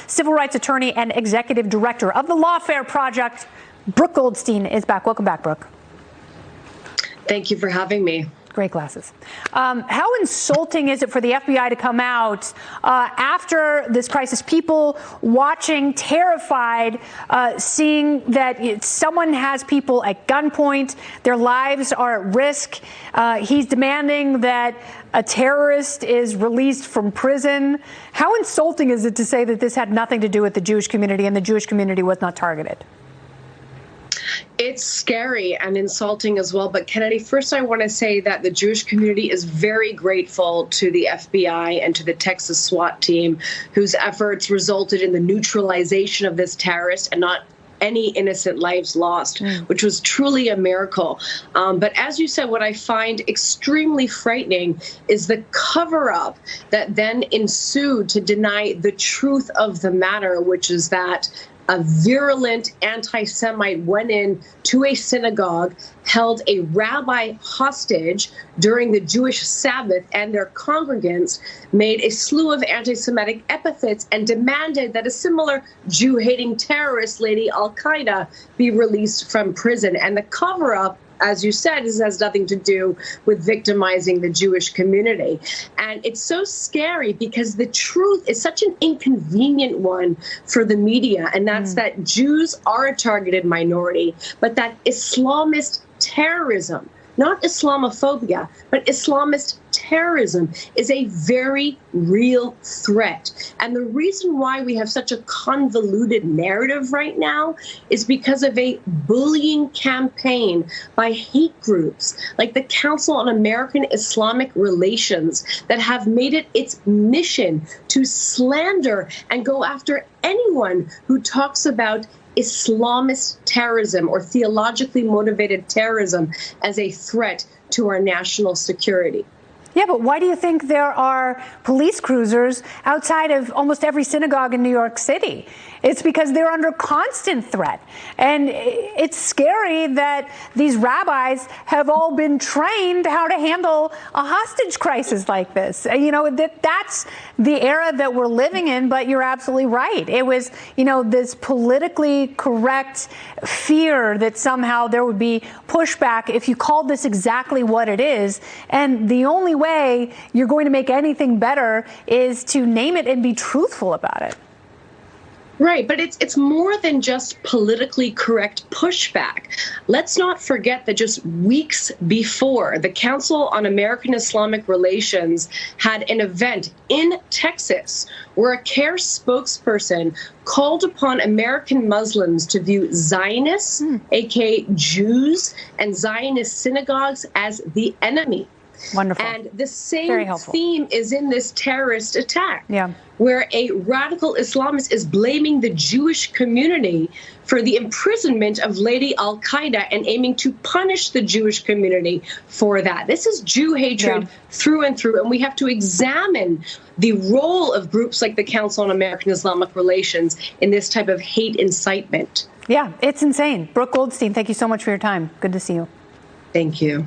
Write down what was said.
Civil rights attorney and executive director of the Lawfare Project, Brooke Goldstein, is back. Welcome back, Brooke. Thank you for having me. Great glasses. How insulting is it for the FBI to come out after this crisis? People watching, terrified, seeing that someone has people at gunpoint, their lives are at risk. He's demanding that a terrorist is released from prison. How insulting is it to say that this had nothing to do with the Jewish community and the Jewish community was not targeted? It's scary and insulting as well. But Kennedy, first I want to say that the Jewish community is very grateful to the FBI and to the Texas SWAT team, whose efforts resulted in the neutralization of this terrorist and not any innocent lives lost, which was truly a miracle. But as you said, what I find extremely frightening is the cover-up that then ensued to deny the truth of the matter, which is that a virulent anti-Semite went in to a synagogue, held a rabbi hostage during the Jewish Sabbath, and their congregants made a slew of anti-Semitic epithets and demanded that a similar Jew-hating terrorist, Lady Al-Qaeda, be released from prison. And the cover-up, as you said, this has nothing to do with victimizing the Jewish community. And it's so scary because the truth is such an inconvenient one for the media, and that's that Jews are a targeted minority, but that Islamist terrorism, not Islamophobia, but Islamist terrorism is a very real threat. And the reason why we have such a convoluted narrative right now is because of a bullying campaign by hate groups like the Council on American Islamic Relations that have made it its mission to slander and go after anyone who talks about Islamist terrorism or theologically motivated terrorism as a threat to our national security. Yeah, but why do you think there are police cruisers outside of almost every synagogue in New York City? It's because they're under constant threat. And it's scary that these rabbis have all been trained how to handle a hostage crisis like this. You know, that's the era that we're living in, but you're absolutely right. It was, you know, this politically correct fear that somehow there would be pushback if you called this exactly what it is. And the only way you're going to make anything better is to name it and be truthful about it. Right, but it's more than just politically correct pushback. Let's not forget that just weeks before, the Council on American Islamic Relations had an event in Texas where a CARE spokesperson called upon American Muslims to view Zionists, aka Jews, and Zionist synagogues as the enemy. Wonderful. And the same theme is in this terrorist attack, where a radical Islamist is blaming the Jewish community for the imprisonment of Lady Al-Qaeda and aiming to punish the Jewish community for that. This is Jew hatred through and through, and we have to examine the role of groups like the Council on American Islamic Relations in this type of hate incitement. Yeah, it's insane. Brooke Goldstein, thank you so much for your time. Good to see you. Thank you.